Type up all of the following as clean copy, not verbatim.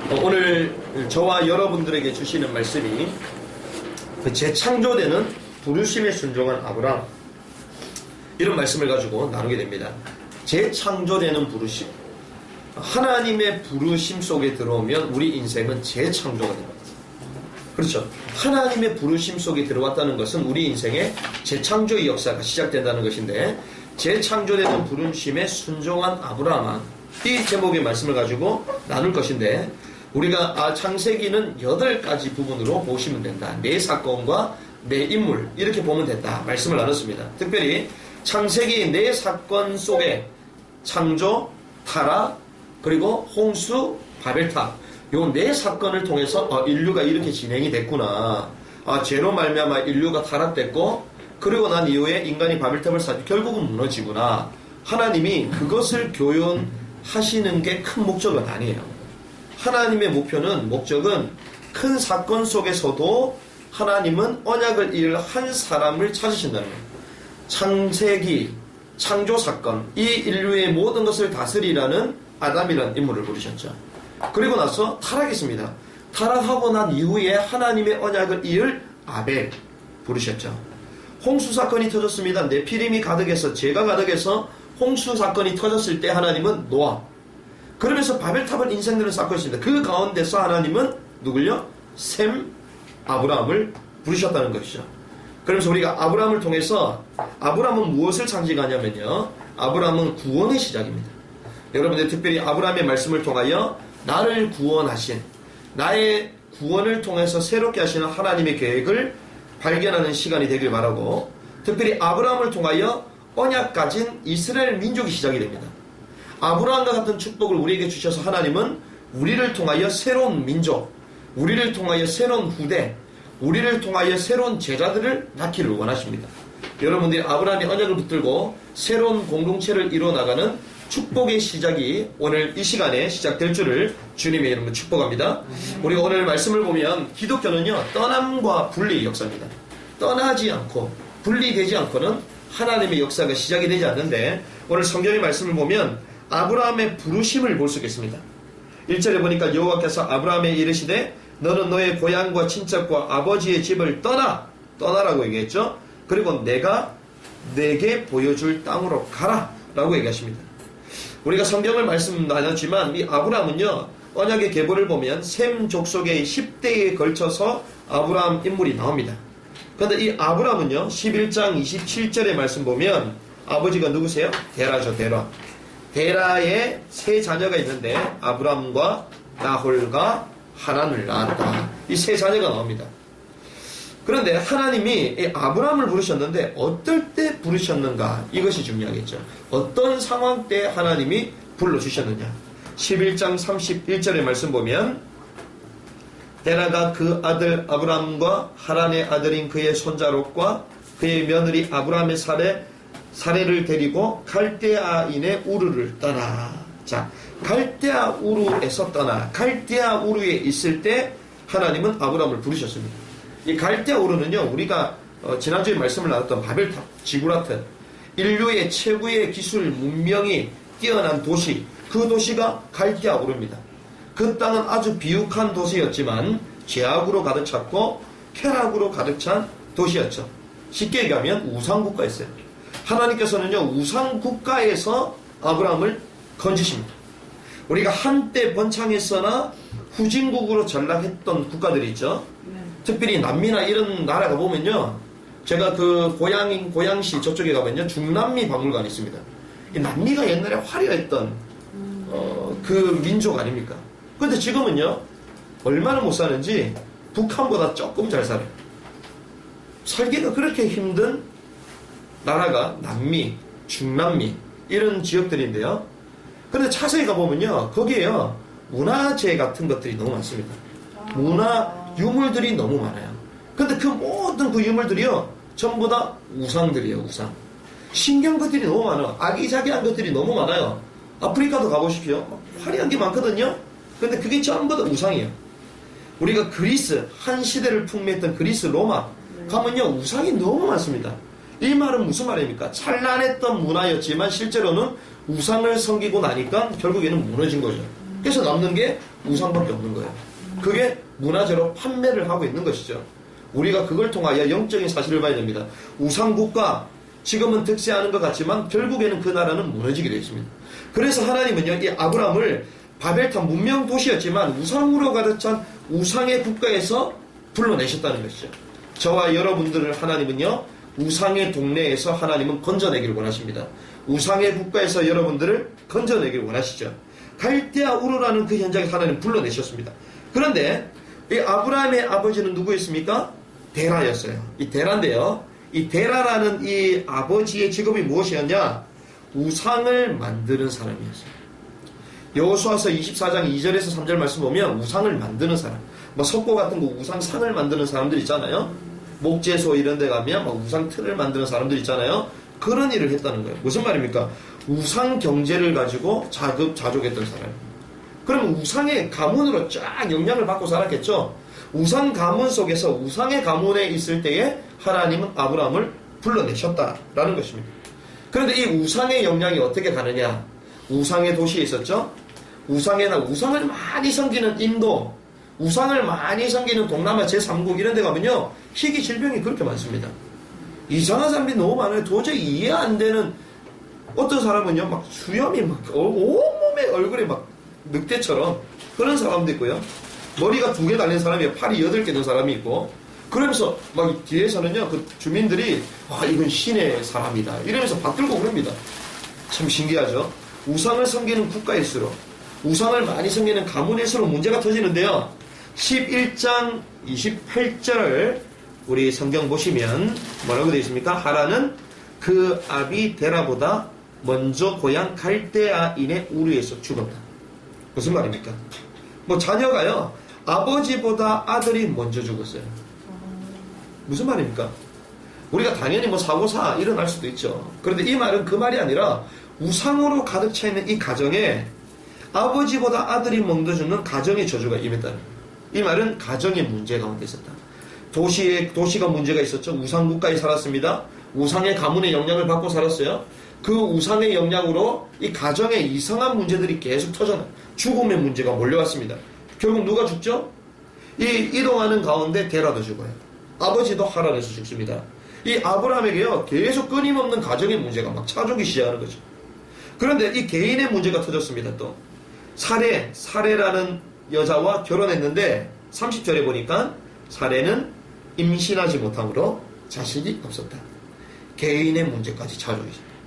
오늘 저와 여러분들에게 주시는 말씀이 그 재창조되는 부르심에 순종한 아브라함, 이런 말씀을 가지고 나누게 됩니다. 재창조되는 부르심. 하나님의 부르심 속에 들어오면 우리 인생은 재창조가 됩니다. 그렇죠. 하나님의 부르심 속에 들어왔다는 것은 우리 인생의 재창조의 역사가 시작된다는 것인데, 재창조되는 부르심에 순종한 아브라함, 이 제목의 말씀을 가지고 나눌 것인데, 우리가 창세기는 8가지 부분으로 보시면 된다. 네 사건과 네 인물, 이렇게 보면 된다 말씀을 나눴습니다. 특별히 창세기 네 사건 속에 창조, 타락, 그리고 홍수, 바벨탑, 요 네 사건을 통해서 인류가 이렇게 진행이 됐구나. 죄로 말미암아 인류가 타락됐고, 그리고 난 이후에 인간이 바벨탑을 쌓고 결국은 무너지구나. 하나님이 그것을 교훈하시는 게 큰 목적은 아니에요. 하나님의 목적은 큰 사건 속에서도 하나님은 언약을 이을 한 사람을 찾으신다는 거예요. 창세기, 창조사건, 이 인류의 모든 것을 다스리라는 아담이라는 인물을 부르셨죠. 그리고 나서 타락했습니다. 타락하고 난 이후에 하나님의 언약을 이을 아벨 부르셨죠. 홍수사건이 터졌습니다. 네피림이 가득해서, 죄가 가득해서 홍수사건이 터졌을 때 하나님은 노아, 그러면서 바벨탑을 인생들을 쌓고 있습니다. 그 가운데서 하나님은 누굴요? 셈, 아브라함을 부르셨다는 것이죠. 그러면서 우리가 아브라함을 통해서, 아브라함은 무엇을 상징하냐면요, 아브라함은 구원의 시작입니다. 여러분들 특별히 아브라함의 말씀을 통하여 나를 구원하신, 나의 구원을 통해서 새롭게 하시는 하나님의 계획을 발견하는 시간이 되길 바라고, 특별히 아브라함을 통하여 언약 가진 이스라엘 민족이 시작이 됩니다. 아브라함과 같은 축복을 우리에게 주셔서 하나님은 우리를 통하여 새로운 민족, 우리를 통하여 새로운 후대, 우리를 통하여 새로운 제자들을 낳기를 원하십니다. 여러분들이 아브라함의 언약을 붙들고 새로운 공동체를 이루어나가는 축복의 시작이 오늘 이 시간에 시작될 줄을 주님의 이름으로 축복합니다. 우리가 오늘 말씀을 보면 기독교는요, 떠남과 분리의 역사입니다. 떠나지 않고 분리되지 않고는 하나님의 역사가 시작이 되지 않는데, 오늘 성경의 말씀을 보면 아브라함의 부르심을 볼 수 있겠습니다. 1절에 보니까 여호와께서 아브라함에 이르시되 너는 너의 고향과 친척과 아버지의 집을 떠나라고 얘기했죠. 그리고 내가 내게 보여줄 땅으로 가라 라고 얘기하십니다. 우리가 성경을 말씀 나눴지만 이 아브라함은요, 언약의 계보를 보면 셈 족속의 10대에 걸쳐서 아브라함 인물이 나옵니다. 그런데 이 아브라함은요, 11장 27절의 말씀 보면 아버지가 누구세요? 데라죠. 데라의 세 자녀가 있는데 아브람과 나홀과 하란을 낳았다. 이 세 자녀가 나옵니다. 그런데 하나님이 아브람을 부르셨는데 어떨 때 부르셨는가, 이것이 중요하겠죠. 어떤 상황 때 하나님이 불러주셨느냐. 11장 31절의 말씀 보면 데라가 그 아들 아브람과 하란의 아들인 그의 손자 롯과 그의 며느리 아브람의 사례를 데리고 갈대아인의 우르를 떠나. 자, 갈대아 우르에서 떠나. 갈대아 우르에 있을 때 하나님은 아브람을 부르셨습니다. 이 갈대아 우르는요, 우리가 지난주에 말씀을 나눴던 바벨탑, 지구라트, 인류의 최고의 기술 문명이 뛰어난 도시, 그 도시가 갈대아 우르입니다. 그 땅은 아주 비옥한 도시였지만 죄악으로 가득 찼고 쾌락으로 가득 찬 도시였죠. 쉽게 얘기하면 우상국가였어요. 하나님께서는요, 우상국가에서 아브라함을 건지십니다. 우리가 한때 번창했으나 후진국으로 전락했던 국가들이 있죠. 특별히 남미나 이런 나라가 보면요, 제가 그 고양시 저쪽에 가면요, 중남미 박물관이 있습니다. 이 남미가 옛날에 화려했던 그 민족 아닙니까? 근데 지금은요, 얼마나 못 사는지 북한보다 조금 잘 살아요. 살기가 그렇게 힘든 나라가 남미, 중남미 이런 지역들인데요. 그런데 자세히 가보면요, 거기에요, 문화재 같은 것들이 너무 많습니다. 문화 유물들이 너무 많아요. 근데 그 모든 그 유물들이요, 전부 다 우상들이에요. 우상. 신기한 것들이 너무 많아요. 아기자기한 것들이 너무 많아요. 아프리카도 가보십시오. 화려한 게 많거든요. 근데 그게 전부 다 우상이에요. 우리가 그리스, 한 시대를 풍미했던 그리스, 로마 가면요, 우상이 너무 많습니다. 이 말은 무슨 말입니까? 찬란했던 문화였지만 실제로는 우상을 섬기고 나니까 결국에는 무너진 거죠. 그래서 남는 게 우상밖에 없는 거예요. 그게 문화재로 판매를 하고 있는 것이죠. 우리가 그걸 통하여 영적인 사실을 봐야 됩니다. 우상국가, 지금은 득세하는 것 같지만 결국에는 그 나라는 무너지게 되어 있습니다. 그래서 하나님은요, 이 아브라함을 바벨탑 문명 도시였지만 우상으로 가득 찬 우상의 국가에서 불러내셨다는 것이죠. 저와 여러분들을 하나님은요, 우상의 동네에서 하나님은 건져내기를 원하십니다. 우상의 국가에서 여러분들을 건져내기를 원하시죠. 갈대아 우르라는 그 현장에서 하나님 불러내셨습니다. 그런데 이 아브라함의 아버지는 누구였습니까? 데라였어요. 이 데라인데요, 이 데라라는 이 아버지의 직업이 무엇이었냐? 우상을 만드는 사람이었어요. 여호수아서 24장 2절에서 3절 말씀 보면 우상을 만드는 사람, 뭐 석고 같은 거 우상상을 만드는 사람들 있잖아요. 목재소 이런 데 가면 막 우상 틀을 만드는 사람들 있잖아요. 그런 일을 했다는 거예요. 무슨 말입니까? 우상 경제를 가지고 자급자족했던 사람. 그러면 우상의 가문으로 쫙 영향을 받고 살았겠죠. 우상 가문 속에서 우상의 가문에 있을 때에 하나님은 아브라함을 불러내셨다라는 것입니다. 그런데 이 우상의 영향이 어떻게 가느냐? 우상의 도시에 있었죠. 우상을 많이 섬기는 인도, 우상을 많이 섬기는 동남아 제3국 이런 데 가면요, 희귀 질병이 그렇게 많습니다. 이상한 사람들이 너무 많아요. 도저히 이해 안 되는, 어떤 사람은요, 막 수염이 막 온몸에 얼굴에 막 늑대처럼 그런 사람도 있고요. 머리가 2개 달린 사람이 팔이 8개 된 사람이 있고, 그러면서 막 뒤에서는요, 그 주민들이 이건 신의 사람이다 이러면서 받들고 그럽니다. 참 신기하죠. 우상을 섬기는 국가일수록, 우상을 많이 섬기는 가문일수록 문제가 터지는데요. 11장 28절 우리 성경 보시면 뭐라고 되어 있습니까? 하라는 그 아비 데라보다 먼저 고향 갈대아인의 우르에서 죽었다. 무슨 말입니까? 뭐 자녀가요, 아버지보다 아들이 먼저 죽었어요. 무슨 말입니까? 우리가 당연히 뭐 사고사 일어날 수도 있죠. 그런데 이 말은 그 말이 아니라 우상으로 가득 차 있는 이 가정에 아버지보다 아들이 먼저 죽는 가정의 저주가 임했다는 거예요. 이 말은 가정의 문제 가운데 있었다. 도시가 문제가 있었죠. 우상국가에 살았습니다. 우상의 가문의 영향을 받고 살았어요. 그 우상의 영향으로 이 가정에 이상한 문제들이 계속 터져나 죽음의 문제가 몰려왔습니다. 결국 누가 죽죠? 이 이동하는 가운데 데라도 죽어요. 아버지도 하란에서 죽습니다. 이 아브라함에게요, 계속 끊임없는 가정의 문제가 막 찾아오기 시작하는 거죠. 그런데 이 개인의 문제가 터졌습니다. 또 사레라는 여자와 결혼했는데 30절에 보니까 사레는 임신하지 못함으로 자식이 없었다. 개인의 문제까지 찾아오기 시작합니다.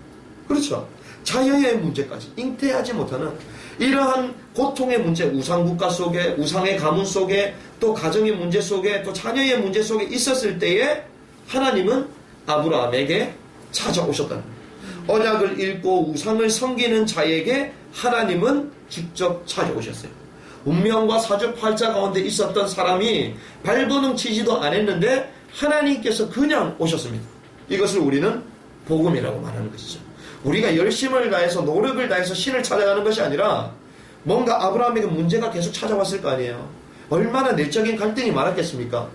그렇죠. 자녀의 문제까지, 잉태하지 못하는 이러한 고통의 문제, 우상국가 속에, 우상의 가문 속에, 또 가정의 문제 속에, 또 자녀의 문제 속에 있었을 때에 하나님은 아브라함에게 찾아오셨다는 거예요. 언약을 읽고 우상을 섬기는 자에게 하나님은 직접 찾아오셨어요. 운명과 사주팔자 가운데 있었던 사람이 발버둥 치지도 않았는데 하나님께서 그냥 오셨습니다. 이것을 우리는 복음이라고 말하는 것이죠. 우리가 열심을 다해서 노력을 다해서 신을 찾아가는 것이 아니라 뭔가 아브라함에게 문제가 계속 찾아왔을 거 아니에요. 얼마나 내적인 갈등이 많았겠습니까?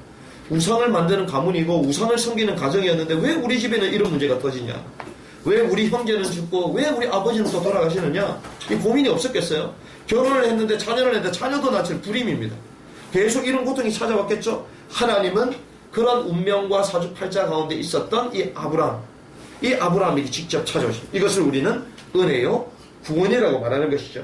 우상을 만드는 가문이고 우상을 섬기는 가정이었는데 왜 우리 집에는 이런 문제가 터지냐? 왜 우리 형제는 죽고 왜 우리 아버지는 또 돌아가시느냐? 이 고민이 없었겠어요? 결혼을 했는데 자녀를 했는데 자녀도 낳칠 불임입니다. 계속 이런 고통이 찾아왔겠죠? 하나님은 그런 운명과 사주팔자 가운데 있었던 이 아브라함에게 직접 찾아오십니다. 이것을 우리는 은혜요, 구원이라고 말하는 것이죠.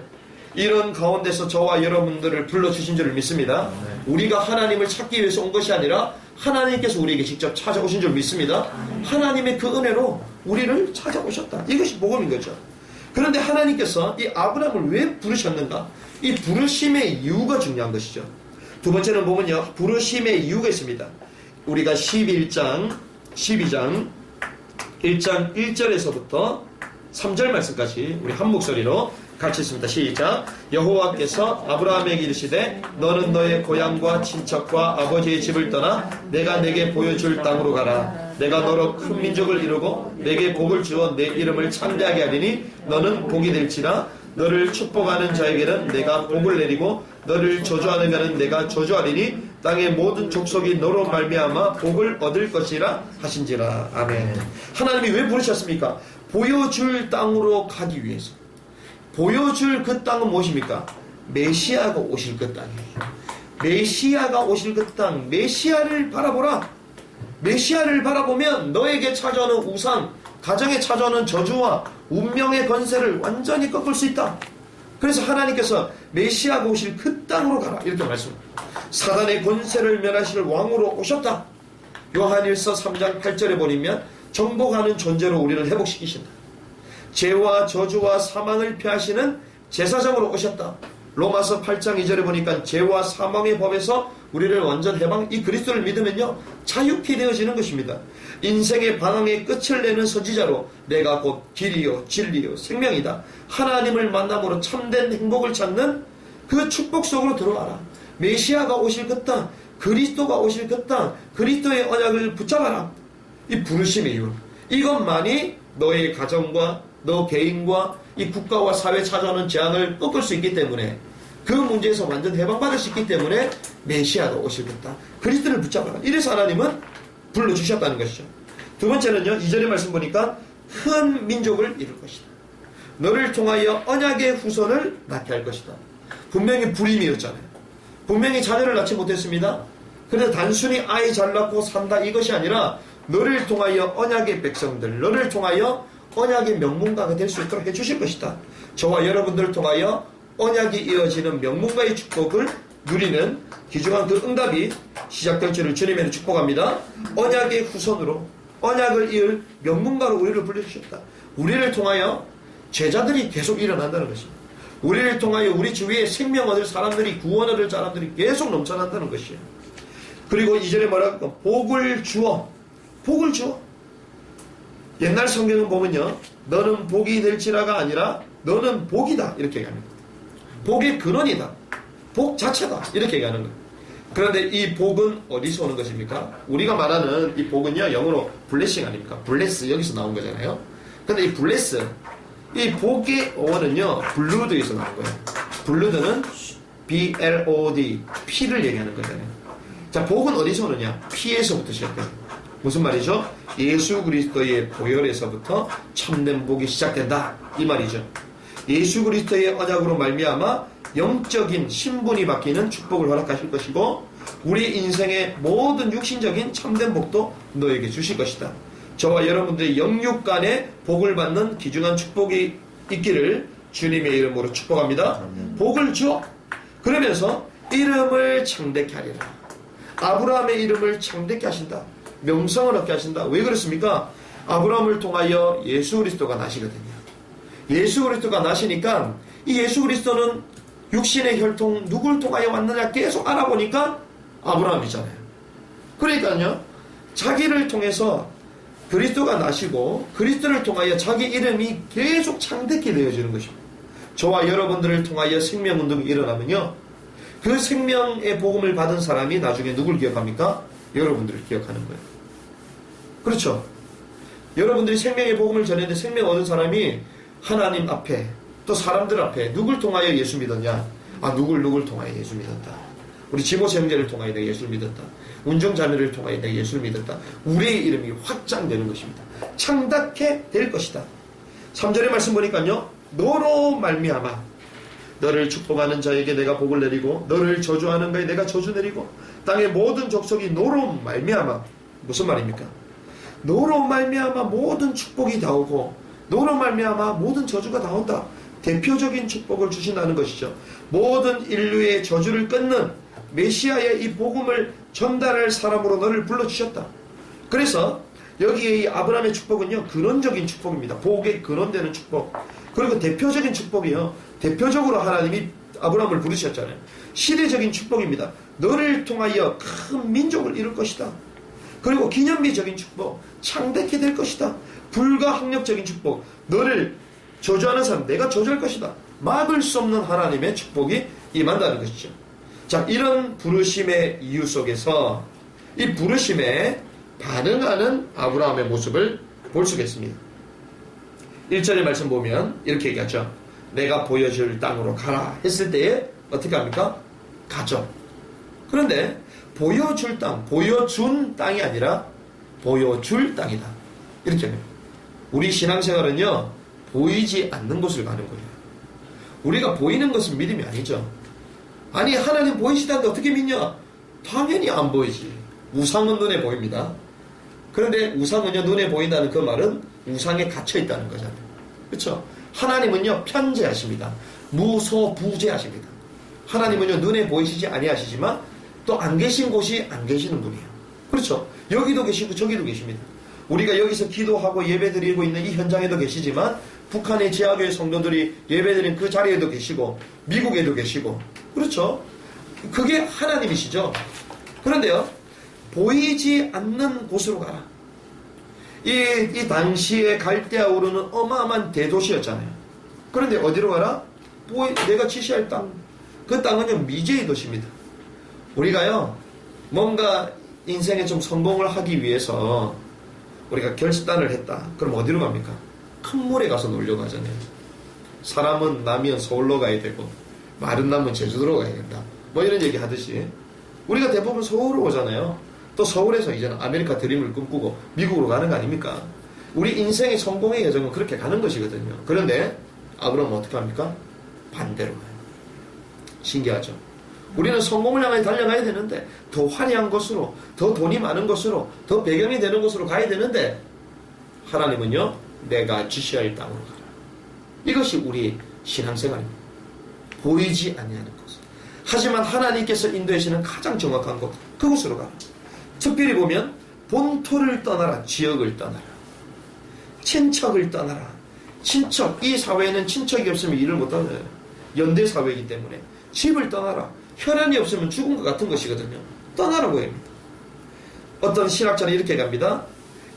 이런 가운데서 저와 여러분들을 불러주신 줄을 믿습니다. 우리가 하나님을 찾기 위해서 온 것이 아니라 하나님께서 우리에게 직접 찾아오신 줄 믿습니다. 하나님의 그 은혜로 우리를 찾아오셨다. 이것이 복음인 거죠. 그런데 하나님께서 이 아브라함을 왜 부르셨는가? 이 부르심의 이유가 중요한 것이죠. 두 번째는 보면요, 부르심의 이유가 있습니다. 우리가 12장 1장 1절에서부터 3절 말씀까지 우리 한 목소리로 같이 있습니다. 시작. 여호와께서 아브라함에게 이르시되 너는 너의 고향과 친척과 아버지의 집을 떠나 내가 내게 보여줄 땅으로 가라. 내가 너로 큰 민족을 이루고 내게 복을 주어 내 이름을 창대하게 하리니 너는 복이 될지라. 너를 축복하는 자에게는 내가 복을 내리고 너를 저주하는 자는 내가 저주하리니 땅의 모든 족속이 너로 말미암아 복을 얻을 것이라 하신지라. 아멘. 하나님이 왜 부르셨습니까? 보여줄 땅으로 가기 위해서. 보여줄 그 땅은 무엇입니까? 메시아가 오실 그 땅이에요. 메시아가 오실 그 땅, 메시아를 바라보라. 메시아를 바라보면 너에게 찾아오는 우상, 가정에 찾아오는 저주와 운명의 권세를 완전히 꺾을 수 있다. 그래서 하나님께서 메시아가 오실 그 땅으로 가라 이렇게 말씀합니다. 사단의 권세를 멸하실 왕으로 오셨다. 요한일서 3장 8절에 보면 정복하는 존재로 우리를 회복시키신다. 죄와 저주와 사망을 피하시는 제사장으로 오셨다. 로마서 8장 2절에 보니까 죄와 사망의 법에서 우리를 완전 해방, 이 그리스도를 믿으면요 자유케 되어지는 것입니다. 인생의 방황의 끝을 내는 선지자로 내가 곧 길이요 진리요 생명이다. 하나님을 만남으로 참된 행복을 찾는 그 축복 속으로 들어와라. 메시아가 오실 그 땅, 그리스도가 오실 그 땅, 그리스도의 언약을 붙잡아라. 이 부르심의 이유, 이것만이 너의 가정과 너 개인과 이 국가와 사회에 찾아오는 재앙을 꺾을 수 있기 때문에, 그 문제에서 완전 해방받을 수 있기 때문에 메시아가 오시겠다. 그리스도를 붙잡아라. 이래서 하나님은 불러주셨다는 것이죠. 두 번째는요, 2절의 말씀 보니까 큰 민족을 이룰 것이다. 너를 통하여 언약의 후손을 낳게 할 것이다. 분명히 불임이었잖아요. 분명히 자녀를 낳지 못했습니다. 그래서 단순히 아이 잘 낳고 산다 이것이 아니라 너를 통하여 언약의 백성들, 너를 통하여 언약의 명문가가 될 수 있도록 해주실 것이다. 저와 여러분들을 통하여 언약이 이어지는 명문가의 축복을 누리는 귀중한 그 응답이 시작될 줄을 주님의 축복합니다. 언약의 후손으로 언약을 이을 명문가로 우리를 불러주셨다. 우리를 통하여 제자들이 계속 일어난다는 것입니다. 우리를 통하여 우리 주위에 생명 얻을 사람들이, 구원 얻을 사람들이 계속 넘쳐난다는 것이에요. 그리고 이전에 뭐라고? 복을 주어. 복을 주어. 옛날 성경은 보면요, 너는 복이 될지라가 아니라 너는 복이다 이렇게 얘기합니다. 복의 근원이다. 복 자체다 이렇게 얘기하는 거예요. 그런데 이 복은 어디서 오는 것입니까? 우리가 말하는 이 복은요, 영어로 블레싱 아닙니까? 블레스, 여기서 나온 거잖아요. 근데 이 블레스, 이 복의 어원은요, 블루드에서 나온 거예요. 블루드는 B-L-O-D, 피를 얘기하는 거잖아요. 자, 복은 어디서 오느냐? 피에서부터 시작돼요. 무슨 말이죠? 예수 그리스도의 보혈에서부터 참된 복이 시작된다 이 말이죠. 예수 그리스도의 언약으로 말미암아 영적인 신분이 바뀌는 축복을 허락하실 것이고, 우리 인생의 모든 육신적인 참된 복도 너에게 주실 것이다. 저와 여러분들의 영육 간에 복을 받는 귀중한 축복이 있기를 주님의 이름으로 축복합니다. 복을 주어. 그러면서 이름을 창대케 하리라. 아브라함의 이름을 창대케 하신다. 명성을 얻게 하신다. 왜 그렇습니까? 아브라함을 통하여 예수 그리스도가 나시거든요. 예수 그리스도가 나시니까 이 예수 그리스도는 육신의 혈통 누굴 통하여 왔느냐 계속 알아보니까 아브라함이잖아요. 그러니까요, 자기를 통해서 그리스도가 나시고 그리스도를 통하여 자기 이름이 계속 창대케 되어지는 것입니다. 저와 여러분들을 통하여 생명운동이 일어나면요, 그 생명의 복음을 받은 사람이 나중에 누굴 기억합니까? 여러분들을 기억하는 거예요. 그렇죠? 여러분들이 생명의 복음을 전했는데 생명 얻은 사람이 하나님 앞에 또 사람들 앞에 누굴 통하여 예수 믿었냐? 아, 누굴 통하여 예수 믿었다. 우리 지모세 형제를 통하여 내가 예수를 믿었다. 운정자매를 통하여 내가 예수를 믿었다. 우리의 이름이 확장되는 것입니다. 창답게 될 것이다. 3절의 말씀 보니까요, 너로 말미암아 너를 축복하는 자에게 내가 복을 내리고 너를 저주하는 자에게 내가 저주 내리고 땅의 모든 족속이 너로 말미암아. 무슨 말입니까? 너로 말미암아 모든 축복이 나오고 너로 말미암아 모든 저주가 나온다. 대표적인 축복을 주신다는 것이죠. 모든 인류의 저주를 끊는 메시아의 이 복음을 전달할 사람으로 너를 불러주셨다. 그래서 여기에 이 아브라함의 축복은요, 근원적인 축복입니다. 복의 근원되는 축복. 그리고 대표적인 축복이요, 대표적으로 하나님이 아브라함을 부르셨잖아요. 시대적인 축복입니다. 너를 통하여 큰 민족을 이룰 것이다. 그리고 기념비적인 축복, 창대케 될 것이다. 불가항력적인 축복, 너를 저주하는 사람 내가 저주할 것이다. 막을 수 없는 하나님의 축복이 임한다는 것이죠. 자, 이런 부르심의 이유 속에서 이 부르심에 반응하는 아브라함의 모습을 볼 수가 있습니다. 1절의 말씀 보면 이렇게 얘기하죠. 내가 보여줄 땅으로 가라 했을 때에 어떻게 합니까? 가죠. 그런데 보여줄 땅, 보여준 땅이 아니라 보여줄 땅이다. 이렇게 합니다. 우리 신앙생활은요, 보이지 않는 곳을 가는 거예요. 우리가 보이는 것은 믿음이 아니죠. 아니 하나님 보이시다는데 어떻게 믿냐? 당연히 안 보이지. 우상은 눈에 보입니다. 그런데 우상은요 눈에 보인다는 그 말은 우상에 갇혀 있다는 거잖아요. 그렇죠? 하나님은요 편재하십니다. 무소부재하십니다. 하나님은요 눈에 보이시지 아니하시지만 또 안 계신 곳이 안 계시는 분이에요. 그렇죠? 여기도 계시고 저기도 계십니다. 우리가 여기서 기도하고 예배드리고 있는 이 현장에도 계시지만 북한의 지하교회 성도들이 예배드린 그 자리에도 계시고 미국에도 계시고 그렇죠? 그게 하나님이시죠. 그런데요 보이지 않는 곳으로 가라. 이 당시에 갈대아 우르는 어마어마한 대도시였잖아요. 그런데 어디로 가라? 내가 지시할 땅. 그 땅은요 미제의 도시입니다. 우리가요 뭔가 인생에 좀 성공을 하기 위해서 우리가 결단을 했다. 그럼 어디로 갑니까? 큰 물에 가서 놀려고 하잖아요. 사람은 나면 서울로 가야 되고 마른 나면 제주도로 가야 된다. 뭐 이런 얘기 하듯이 우리가 대부분 서울로 오잖아요. 또 서울에서 이제는 아메리카 드림을 꿈꾸고 미국으로 가는 거 아닙니까? 우리 인생의 성공의 여정은 그렇게 가는 것이거든요. 그런데 아브라함은 어떻게 합니까? 반대로 가요. 신기하죠? 우리는 성공을 향해 달려가야 되는데 더 화려한 것으로, 더 돈이 많은 것으로, 더 배경이 되는 것으로 가야 되는데 하나님은요 내가 지시할 땅으로 가라. 이것이 우리 신앙생활입니다. 보이지 아니하는 것. 하지만 하나님께서 인도하시는 가장 정확한 곳, 그곳으로 가라. 특별히 보면 본토를 떠나라, 지역을 떠나라, 친척을 떠나라. 친척, 이 사회에는 친척이 없으면 일을 못하는 연대사회이기 때문에 집을 떠나라. 혈연이 없으면 죽은 것 같은 것이거든요. 떠나라고 합니다. 어떤 신학자는 이렇게 갑니다.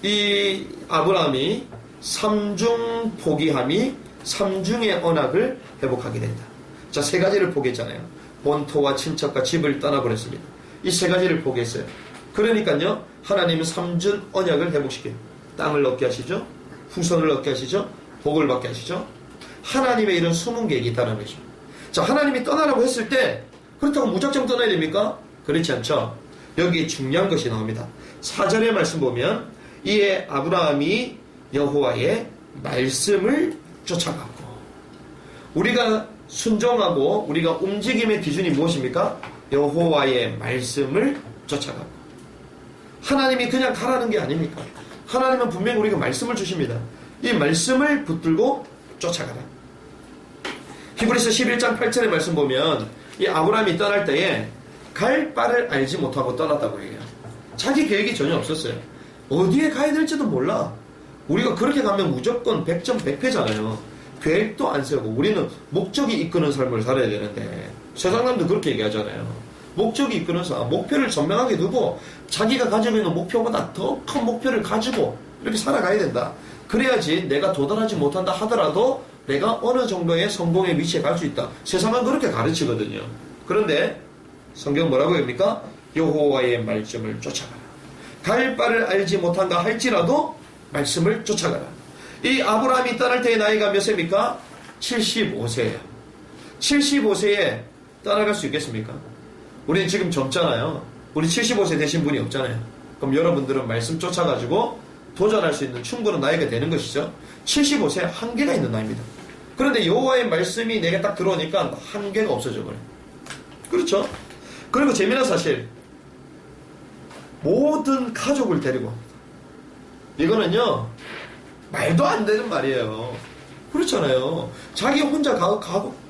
이 아브라함이 삼중 포기함이 삼중의 언약을 회복하게 된다. 자, 세 가지를 포기했잖아요. 본토와 친척과 집을 떠나버렸습니다. 이 세 가지를 포기했어요. 그러니까요 하나님은 삼중 언약을 회복시켜요. 땅을 얻게 하시죠. 후손을 얻게 하시죠. 복을 받게 하시죠. 하나님의 이런 숨은 계획이 있다는 것이죠. 자, 하나님이 떠나라고 했을 때 그렇다고 무작정 떠나야 됩니까? 그렇지 않죠. 여기 중요한 것이 나옵니다. 4절의 말씀 보면 이에 아브라함이 여호와의 말씀을 쫓아갔고, 우리가 순종하고 우리가 움직임의 기준이 무엇입니까? 여호와의 말씀을 쫓아가고. 하나님이 그냥 가라는 게 아닙니까? 하나님은 분명히 우리가 말씀을 주십니다. 이 말씀을 붙들고 쫓아가라. 히브리서 11장 8절의 말씀 보면 이 아브라함이 떠날 때에 갈 바를 알지 못하고 떠났다고 해요. 자기 계획이 전혀 없었어요. 어디에 가야 될지도 몰라. 우리가 그렇게 가면 무조건 100점 100패잖아요. 계획도 안 세우고 우리는 목적이 이끄는 삶을 살아야 되는데 세상 사람도 그렇게 얘기하잖아요. 목적이 이끄면서 목표를 선명하게 두고 자기가 가지고 있는 목표보다 더 큰 목표를 가지고 이렇게 살아가야 된다. 그래야지 내가 도달하지 못한다 하더라도 내가 어느 정도의 성공의 위치에 갈 수 있다. 세상은 그렇게 가르치거든요. 그런데 성경 뭐라고 합니까? 여호와의 말씀을 쫓아가라. 갈 바를 알지 못한다 할지라도 말씀을 쫓아가라. 이 아브라함이 떠날 때의 나이가 몇 세입니까? 75세예요. 75세에 떠나갈 수 있겠습니까? 우리는 지금 젊잖아요. 우리 75세 되신 분이 없잖아요. 그럼 여러분들은 말씀 쫓아가지고 도전할 수 있는 충분한 나이가 되는 것이죠. 75세 한계가 있는 나이입니다. 그런데 여호와의 말씀이 내게 딱 들어오니까 한계가 없어져 버려요. 그렇죠? 그리고 재미난 사실, 모든 가족을 데리고 합니다. 이거는요 말도 안 되는 말이에요. 그렇잖아요. 자기 혼자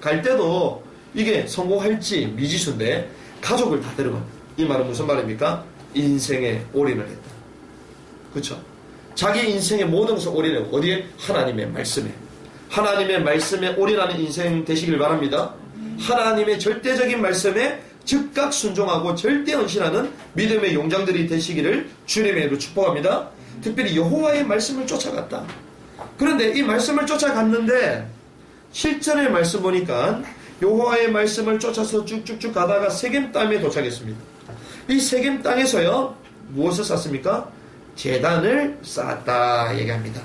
갈 때도 이게 성공할지 미지수인데 가족을 다 데려갑니다. 이 말은 무슨 말입니까? 인생에 올인을 했다. 그렇죠? 자기 인생의 모든 것을 올인하고 어디에? 하나님의 말씀에. 하나님의 말씀에 올인하는 인생 되시길 바랍니다. 하나님의 절대적인 말씀에 즉각 순종하고 절대 헌신하는 믿음의 용장들이 되시기를 주님의 이름으로 축복합니다. 특별히 여호와의 말씀을 쫓아갔다. 그런데 이 말씀을 쫓아갔는데 실전의 말씀 보니까 여호와의 말씀을 쫓아서 쭉쭉쭉 가다가 세겜 땅에 도착했습니다. 이 세겜 땅에서요 무엇을 쌓습니까? 제단을 쌓았다 얘기합니다.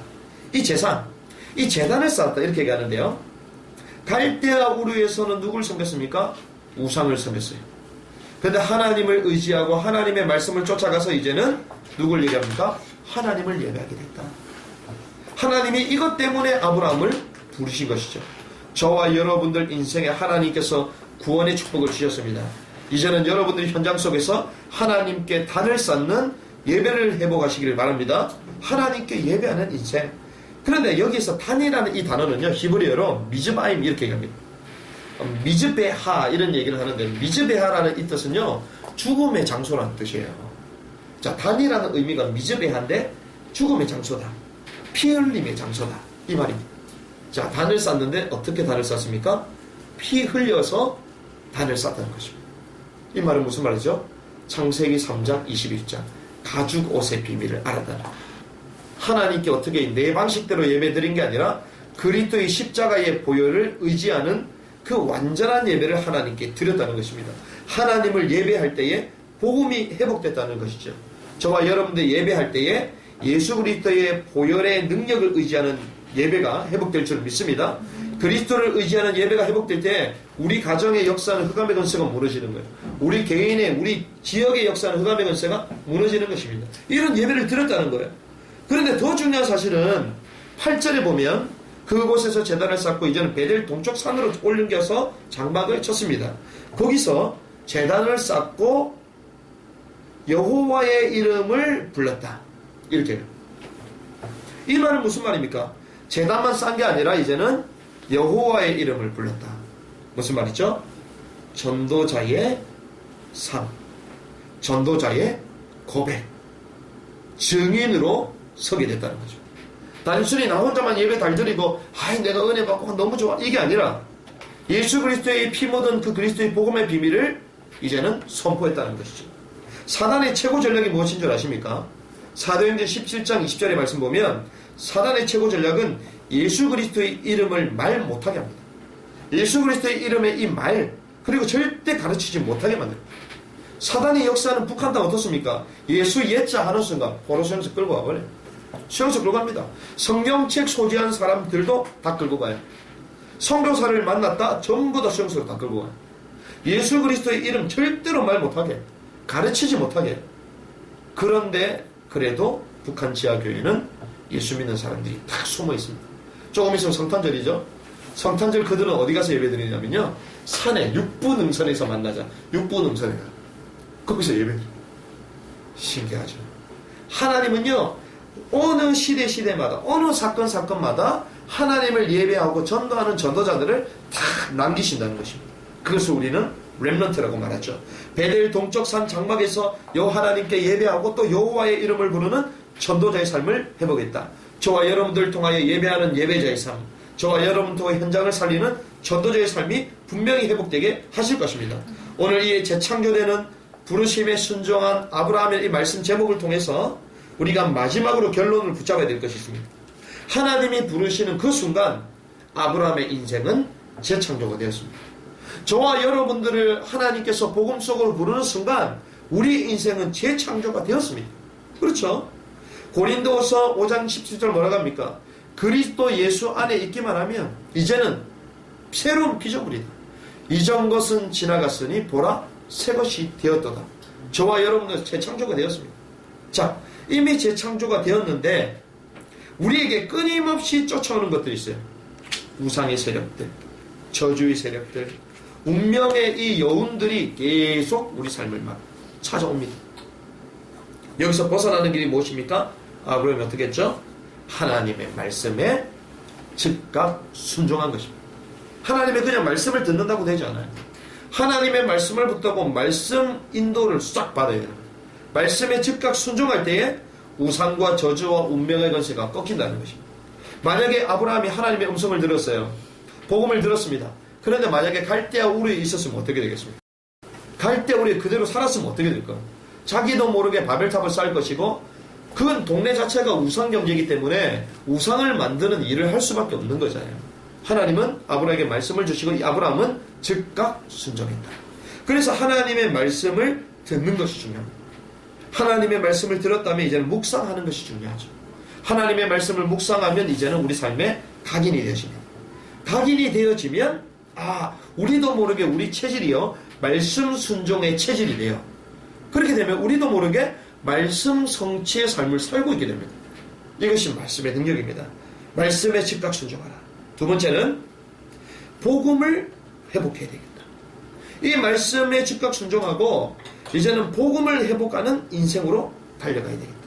이 제단을 쌓았다 이렇게 얘기하는데요. 갈대아 우르에서는 누굴 섬겼습니까? 우상을 섬겼어요. 그런데 하나님을 의지하고 하나님의 말씀을 쫓아가서 이제는 누굴 얘기합니까? 하나님을 예배하게 됐다. 하나님이 이것 때문에 아브라함을 부르신 것이죠. 저와 여러분들 인생에 하나님께서 구원의 축복을 주셨습니다. 이제는 여러분들이 현장 속에서 하나님께 단을 쌓는 예배를 회복하시기를 바랍니다. 하나님께 예배하는 인생. 그런데 여기서 단이라는 이 단어는요, 히브리어로 미즈바임 이렇게 얘기합니다. 미즈베하 이런 얘기를 하는데, 미즈베하라는 이 뜻은요, 죽음의 장소라는 뜻이에요. 자, 단이라는 의미가 미즈베하인데 죽음의 장소다, 피 흘림의 장소다, 이 말입니다. 자, 단을 쌓는데 어떻게 단을 쌓습니까? 피 흘려서 단을 쌓다는 것입니다. 이 말은 무슨 말이죠? 창세기 3장 21장 가죽 옷의 비밀을 알았다는 거예요. 하나님께 어떻게 내 방식대로 예배드린 게 아니라 그리스도의 십자가의 보혈을 의지하는 그 완전한 예배를 하나님께 드렸다는 것입니다. 하나님을 예배할 때에 복음이 회복됐다는 것이죠. 저와 여러분들 예배할 때에 예수 그리스도의 보혈의 능력을 의지하는 예배가 회복될 줄 믿습니다. 그리스도를 의지하는 예배가 회복될 때 우리 가정의 역사는 흑암의 권세가 무너지는 거예요. 우리 개인의, 우리 지역의 역사는 흑암의 권세가 무너지는 것입니다. 이런 예배를 드렸다는 거예요. 그런데 더 중요한 사실은 8절에 보면 그곳에서 제단을 쌓고 이제는 베델 동쪽 산으로 올려서 장막을 쳤습니다. 거기서 제단을 쌓고 여호와의 이름을 불렀다. 이렇게. 이 말은 무슨 말입니까? 제단만 쌓은 게 아니라 이제는 여호와의 이름을 불렀다. 무슨 말이죠? 전도자의 삶, 전도자의 고백, 증인으로 서게 됐다는 거죠. 단순히 나 혼자만 예배 잘 드리고 아이 내가 은혜 받고 너무 좋아 이게 아니라 예수 그리스도의 피 묻은 그 그리스도의 복음의 비밀을 이제는 선포했다는 것이죠. 사단의 최고 전략이 무엇인 줄 아십니까? 사도행전 17장 20절의 말씀 보면 사단의 최고 전략은 예수 그리스도의 이름을 말 못하게 합니다. 예수 그리스도의 이름의 이 말, 그리고 절대 가르치지 못하게 만듭니다. 사단의 역사는 북한 땅 어떻습니까? 예수 예자 하는 순간 포로 수용소 끌고 가버려요. 수용소 끌고 갑니다. 성경책 소지한 사람들도 다 끌고 가요. 선교사를 만났다 전부 다 수용소로 다 끌고 가요. 예수 그리스도의 이름 절대로 말 못하게, 가르치지 못하게. 그런데 그래도 북한 지하교회는 예수 믿는 사람들이 다 숨어 있습니다. 조금 있으면 성탄절이죠. 성탄절 그들은 어디 가서 예배드리냐면요, 산에 육부 능선에서 만나자. 육부 능선에 가. 거기서 예배드려요. 신기하죠. 하나님은요, 어느 시대마다 어느 사건마다 하나님을 예배하고 전도하는 전도자들을 다 남기신다는 것입니다. 그것을 우리는 렘넌트라고 말하죠. 베델 동쪽 산 장막에서 하나님께 예배하고 또 여호와의 이름을 부르는 전도자의 삶을 회복했다. 저와 여러분들 통하여 예배하는 예배자의 삶, 저와 여러분 통해 현장을 살리는 전도자의 삶이 분명히 회복되게 하실 것입니다. 오늘 이 재창조되는 부르심에 순종한 아브라함의 이 말씀 제목을 통해서 우리가 마지막으로 결론을 붙잡아야 될 것이 있습니다. 하나님이 부르시는 그 순간 아브라함의 인생은 재창조가 되었습니다. 저와 여러분들을 하나님께서 복음 속으로 부르는 순간 우리 인생은 재창조가 되었습니다. 그렇죠? 고린도서 5장 17절 뭐라고 합니까? 그리스도 예수 안에 있기만 하면 이제는 새로운 피조물이다. 이전 것은 지나갔으니 보라 새 것이 되었도다. 저와 여러분은 재창조가 되었습니다. 자, 이미 재창조가 되었는데 우리에게 끊임없이 쫓아오는 것들이 있어요. 우상의 세력들, 저주의 세력들, 운명의 이 여운들이 계속 우리 삶을 막 찾아옵니다. 여기서 벗어나는 길이 무엇입니까? 아브라함이 어떻게 했죠? 하나님의 말씀에 즉각 순종한 것입니다. 하나님의 그냥 말씀을 듣는다고 되지 않아요. 하나님의 말씀을 붙잡고 말씀 인도를 싹 받아야 됩니다. 말씀에 즉각 순종할 때에 우상과 저주와 운명의 권세가 꺾인다는 것입니다. 만약에 아브라함이 하나님의 음성을 들었어요. 복음을 들었습니다. 그런데 만약에 갈대아 우르에 있었으면 어떻게 되겠습니까? 갈대아 우르에 그대로 살았으면 어떻게 될까요? 자기도 모르게 바벨탑을 쌓을 것이고 그 동네 자체가 우상 경제이기 때문에 우상을 만드는 일을 할 수밖에 없는 거잖아요. 하나님은 아브라함에게 말씀을 주시고 이 아브라함은 즉각 순종했다. 그래서 하나님의 말씀을 듣는 것이 중요합니다. 하나님의 말씀을 들었다면 이제는 묵상하는 것이 중요하죠. 하나님의 말씀을 묵상하면 이제는 우리 삶에 각인이 되어집니다. 각인이 되어지면 우리도 모르게 우리 체질이요 말씀 순종의 체질이 돼요. 그렇게 되면 우리도 모르게 말씀 성취의 삶을 살고 있게 됩니다. 이것이 말씀의 능력입니다. 말씀에 즉각 순종하라. 두 번째는 복음을 회복해야 되겠다. 이 말씀에 즉각 순종하고 이제는 복음을 회복하는 인생으로 달려가야 되겠다.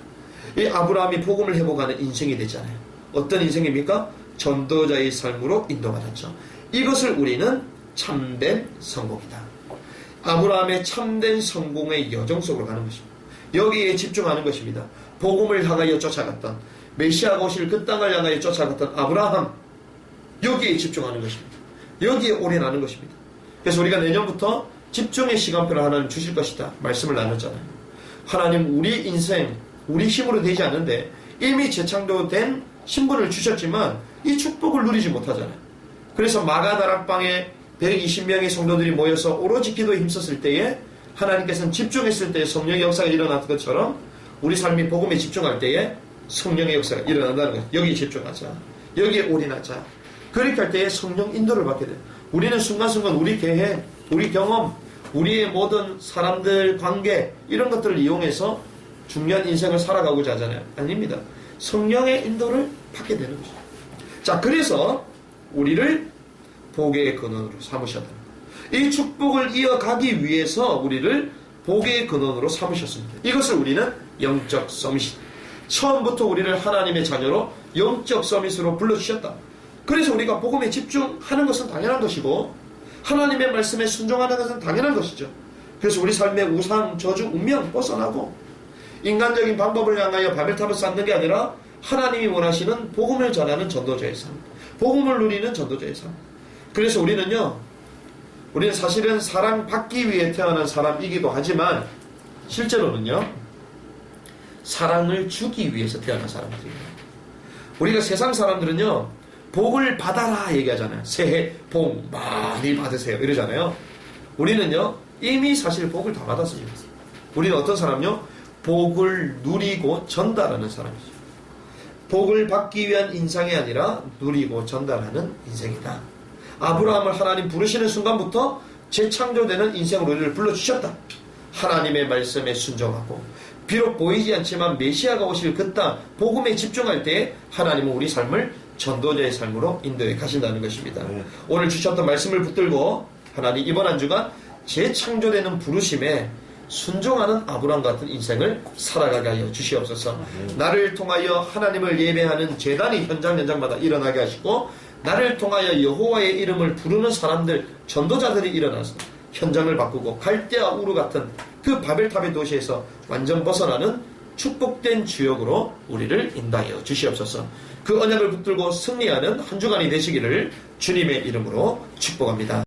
이 아브라함이 복음을 회복하는 인생이 되잖아요. 어떤 인생입니까? 전도자의 삶으로 인도받았죠. 이것을 우리는 참된 성공이다. 아브라함의 참된 성공의 여정 속으로 가는 것입니다. 여기에 집중하는 것입니다. 복음을 향하여 쫓아갔던, 메시아가 오실 그 땅을 향하여 쫓아갔던 아브라함, 여기에 집중하는 것입니다. 여기에 올인하는 것입니다. 그래서 우리가 내년부터 집중의 시간표를 하나님 주실 것이다 말씀을 나눴잖아요. 하나님 우리 인생 우리 힘으로 되지 않는데 이미 재창조된 신분을 주셨지만 이 축복을 누리지 못하잖아요. 그래서 마가다락방에 120명의 성도들이 모여서 오로지 기도에 힘썼을 때에 하나님께서는 집중했을 때에 성령의 역사가 일어났던 것처럼 우리 삶이 복음에 집중할 때에 성령의 역사가 일어난다는 거예요. 여기에 집중하자. 여기에 올인하자. 그렇게 할 때에 성령 인도를 받게 돼요. 우리는 순간순간 우리 계획, 우리 경험, 우리의 모든 사람들 관계 이런 것들을 이용해서 중요한 인생을 살아가고자 하잖아요. 아닙니다. 성령의 인도를 받게 되는 것이죠. 자, 그래서 우리를 복의 근원으로 삼으셨다. 이 축복을 이어가기 위해서 우리를 복의 근원으로 삼으셨습니다. 이것을 우리는 영적 서밋. 처음부터 우리를 하나님의 자녀로 영적 서밋으로 불러주셨다. 그래서 우리가 복음에 집중하는 것은 당연한 것이고 하나님의 말씀에 순종하는 것은 당연한 것이죠. 그래서 우리 삶의 우상, 저주, 운명 벗어나고 인간적인 방법을 향하여 바벨탑을 쌓는 게 아니라 하나님이 원하시는 복음을 전하는 전도자의 삶, 복음을 누리는 전도자의 삶. 그래서 우리는 사실은 사랑받기 위해 태어난 사람이기도 하지만 실제로는요 사랑을 주기 위해서 태어난 사람들이에요. 우리가 세상 사람들은요 복을 받아라 얘기하잖아요. 새해 복 많이 받으세요 이러잖아요. 우리는요 이미 사실 복을 다 받았습니다. 우리는 어떤 사람요? 복을 누리고 전달하는 사람이죠. 복을 받기 위한 인생이 아니라 누리고 전달하는 인생이다. 아브라함을 하나님 부르시는 순간부터 재창조되는 인생으로 우리를 불러주셨다. 하나님의 말씀에 순종하고 비록 보이지 않지만 메시아가 오실 그 땅 복음에 집중할 때 하나님은 우리 삶을 전도자의 삶으로 인도해 가신다는 것입니다. 오늘 주셨던 말씀을 붙들고 하나님 이번 한 주간 재창조되는 부르심에 순종하는 아브라함 같은 인생을 살아가게 하여 주시옵소서. 나를 통하여 하나님을 예배하는 제단이 현장마다 일어나게 하시고 나를 통하여 여호와의 이름을 부르는 사람들, 전도자들이 일어나서 현장을 바꾸고 갈대아 우르 같은 그 바벨탑의 도시에서 완전 벗어나는 축복된 주역으로 우리를 인도하여 주시옵소서. 그 언약을 붙들고 승리하는 한 주간이 되시기를 주님의 이름으로 축복합니다.